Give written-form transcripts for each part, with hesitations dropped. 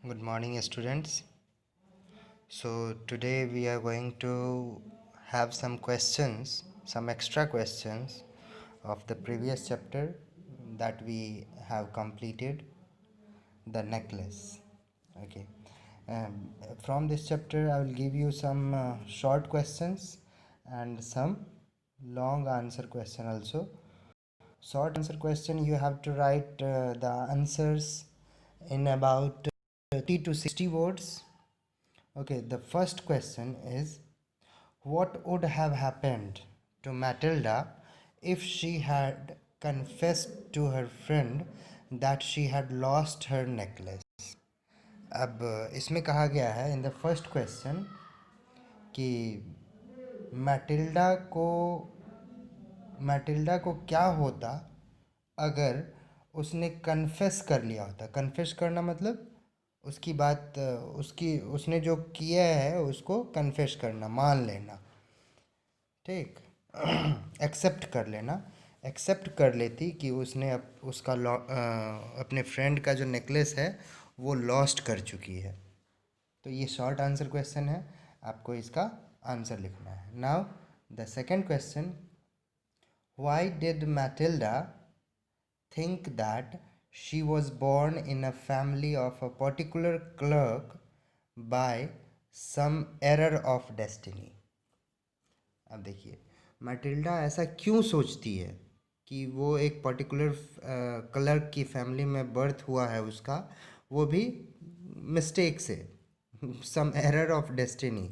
Good morning, students. So, today we are going to have some questions, some extra questions of the previous chapter that we have completed, the necklace. Okay. Um, from this chapter, I will give you some short questions and some long answer question also. Short answer question, you have to write the answers in about 30 to 60 words. Okay, the first question is, what would have happened to Matilda if she had confessed to her friend that she had lost her necklace? अब इसमें कहा गया है in the first question कि Matilda को Matilda को क्या होता अगर उसने कन्फेस कर लिया होता। कन्फेस करना मतलब उसकी बात उसकी उसने जो किया है उसको कन्फेस करना, मान लेना, ठीक। एक्सेप्ट कर लेना। एक्सेप्ट कर लेती कि उसने अपने फ्रेंड का जो नेकलेस है वो लॉस्ट कर चुकी है। तो ये शॉर्ट आंसर क्वेश्चन है, आपको इसका आंसर लिखना है। Now the second question, why did Matilda think that she was born in a family of a particular clerk by some error of destiny? अब देखिए, मैटिल्डा ऐसा क्यों सोचती है कि वो एक पर्टिकुलर क्लर्क की फैमिली में बर्थ हुआ है उसका, वो भी मिस्टेक से, सम एरर ऑफ डेस्टिनी,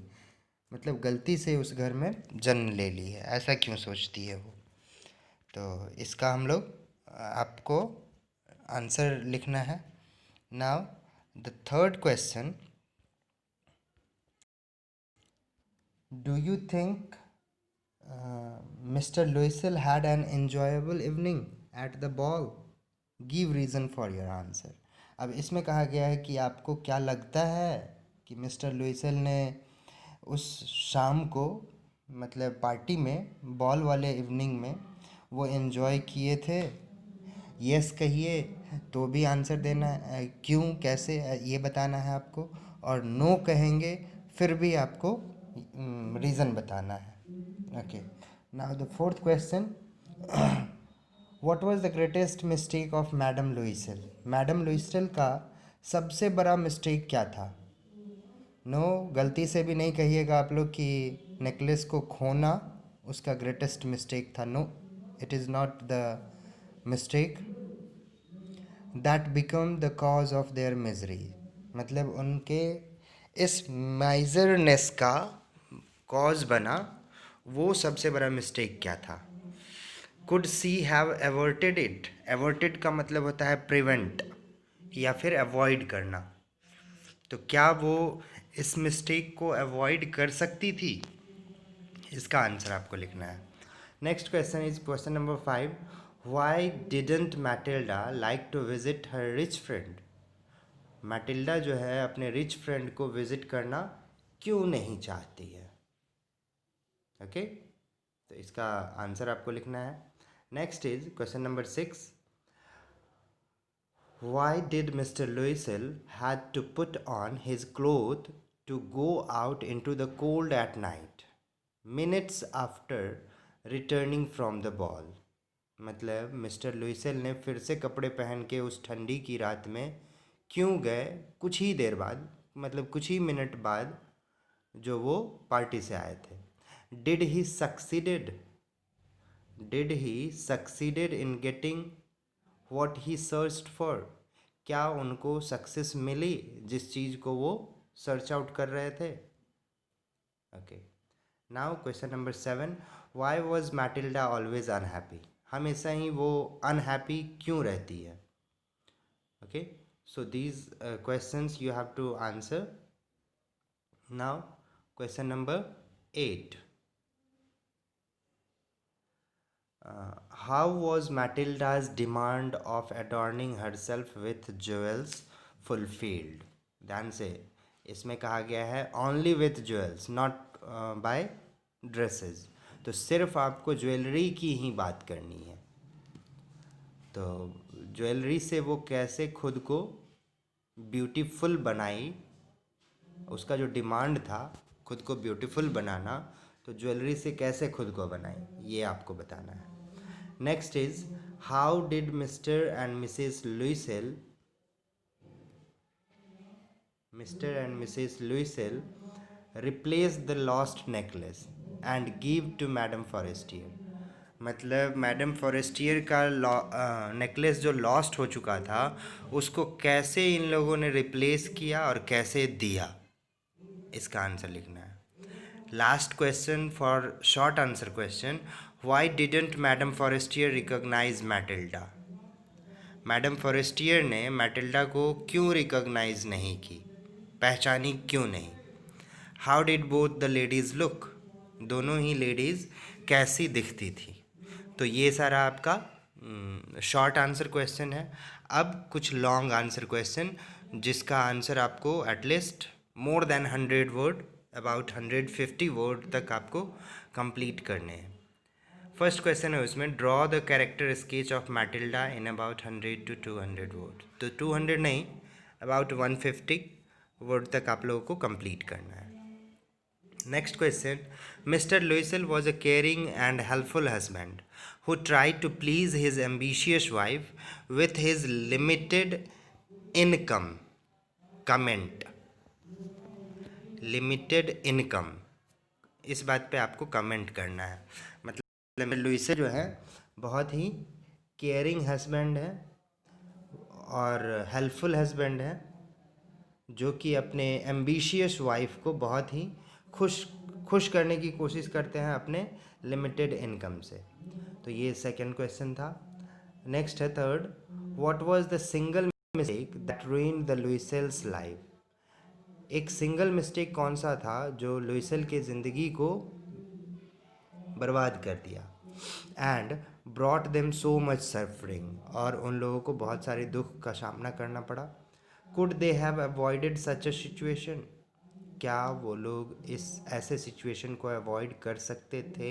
मतलब गलती से उस घर में जन्म ले ली है। ऐसा क्यों सोचती है वो? तो इसका हम लोग आपको आंसर लिखना है। Now the third question, do you think mister Loisel had an enjoyable evening at the ball? Give reason for your answer. अब इसमें कहा गया है कि आपको क्या लगता है कि मिस्टर लुइसल ने उस शाम को, मतलब पार्टी में, बॉल वाले इवनिंग में वो एन्जॉय किए थे। यस कहिए तो भी आंसर देना है, क्यों कैसे ये बताना है आपको, और नो कहेंगे फिर भी आपको रीज़न बताना है। Okay, now the fourth question, what was the greatest mistake of madam Loisel? Madam Loisel का सबसे बड़ा मिस्टेक क्या था? नो, गलती से भी नहीं कहिएगा आप लोग कि नेकलेस को खोना उसका ग्रेटेस्ट मिस्टेक था। No, it is not the mistake that become the cause of their misery. मतलब उनके इस माइजरनेस का कॉज बना, वो सबसे बड़ा मिस्टेक क्या था? Could see have averted it? Averted का मतलब होता है प्रिवेंट या फिर अवॉइड करना। तो क्या वो इस मिस्टेक को अवॉइड कर सकती थी? इसका आंसर आपको लिखना है। Next question is question number 5, why didn't Matilda like to visit her rich friend? Matilda जो है अपने रिच फ्रेंड को विजिट करना क्यों नहीं चाहती है? ओके, तो इसका आंसर आपको लिखना है। Next is question number 6, why did Mr. Luisel had to put on his clothes to go out into the cold at night, minutes after returning from the ball? मतलब मिस्टर लुइसेल ने फिर से कपड़े पहन के उस ठंडी की रात में क्यों गए, कुछ ही देर बाद, मतलब कुछ ही मिनट बाद जो वो पार्टी से आए थे। Did he succeeded in getting what he searched for? क्या उनको सक्सेस मिली जिस चीज़ को वो सर्च आउट कर रहे थे? Okay, now question number 7, why was Matilda always unhappy? हमेशा ही वो अनहैप्पी क्यों रहती है? Okay, so these questions you have to answer. Now question number 8, how was Matilda's demand of adorning herself with jewels fulfilled? ध्यान से, इसमें कहा गया है only with jewels, not by dresses। तो सिर्फ आपको ज्वेलरी की ही बात करनी है। तो ज्वेलरी से वो कैसे खुद को ब्यूटीफुल बनाई, उसका जो डिमांड था खुद को ब्यूटीफुल बनाना, तो ज्वेलरी से कैसे खुद को बनाई ये आपको बताना है। Next is how did mister and missus Loisel replace the lost necklace and give to madam Forestier. मतलब मैडम फॉरेस्टियर का नेकलेस जो लॉस्ट हो चुका था उसको कैसे इन लोगों ने रिप्लेस किया और कैसे दिया, इसका आंसर लिखना है। Last question for short answer question, why didn't madam Forestier recognise Matilda. Madam Forestier ने मैटिल्डा को क्यों रिकॉग्नाइज नहीं की, पहचानी क्यों नहीं। How did both the ladies look, दोनों ही लेडीज़ कैसी दिखती थी। तो ये सारा आपका शॉर्ट आंसर क्वेश्चन है। अब कुछ लॉन्ग आंसर क्वेश्चन जिसका आंसर आपको at least more than 100 word, about 150 word तक आपको कंप्लीट करने हैं। फर्स्ट क्वेश्चन है उसमें, draw the character sketch of Matilda in about 100 to 200 word. तो 200 नहीं, अबाउट 150 वर्ड तक आप लोगों को कंप्लीट करना है। Next question, Mr. Loisel was a caring and helpful husband who tried to please his ambitious wife with his limited income. Comment. Limited income. इस बात पे आपको कमेंट करना है। मतलब लुइसेल जो है बहुत ही केयरिंग हस्बैंड है और हेल्पफुल हस्बैंड है, जो कि अपने एम्बिशियस वाइफ को बहुत ही खुश करने की कोशिश करते हैं अपने लिमिटेड इनकम से। तो ये सेकंड क्वेश्चन था। नेक्स्ट है third, what was the single mistake that ruined the Loisels life. एक सिंगल मिस्टेक कौन सा था जो लुइसेल के ज़िंदगी को बर्बाद कर दिया। And brought them so much suffering, और उन लोगों को बहुत सारे दुख का सामना करना पड़ा। Could they have avoided such a situation, क्या वो लोग इस ऐसे सिचुएशन को अवॉइड कर सकते थे,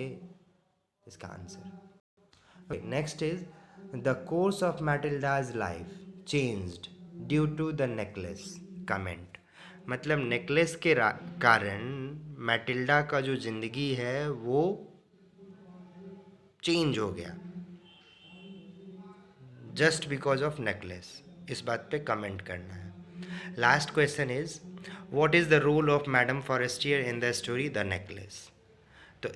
इसका answer. Next is the course of Matilda's life changed due to the necklace. Comment. मतलब नेकलेस के कारण मैटिल्डा का जो ज़िंदगी है वो चेंज हो गया जस्ट बिकॉज ऑफ नेकलेस। इस बात पे कमेंट करना है। Last question is what is the role of madam Forestier in the story the necklace. तो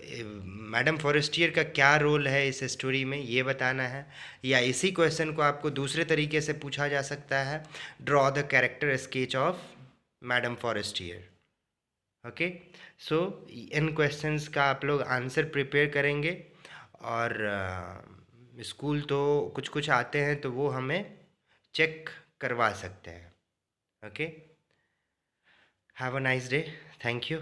मैडम फॉरेस्टियर का क्या रोल है इस स्टोरी में ये बताना है, या इसी क्वेश्चन को आपको दूसरे तरीके से पूछा जा सकता है, draw the character sketch of madam Forestier. Okay, so in questions का आप लोग आंसर प्रिपेयर करेंगे, और स्कूल तो कुछ कुछ आते हैं तो वो हमें चेक करवा सकते हैं। Okay, have a nice day, thank you.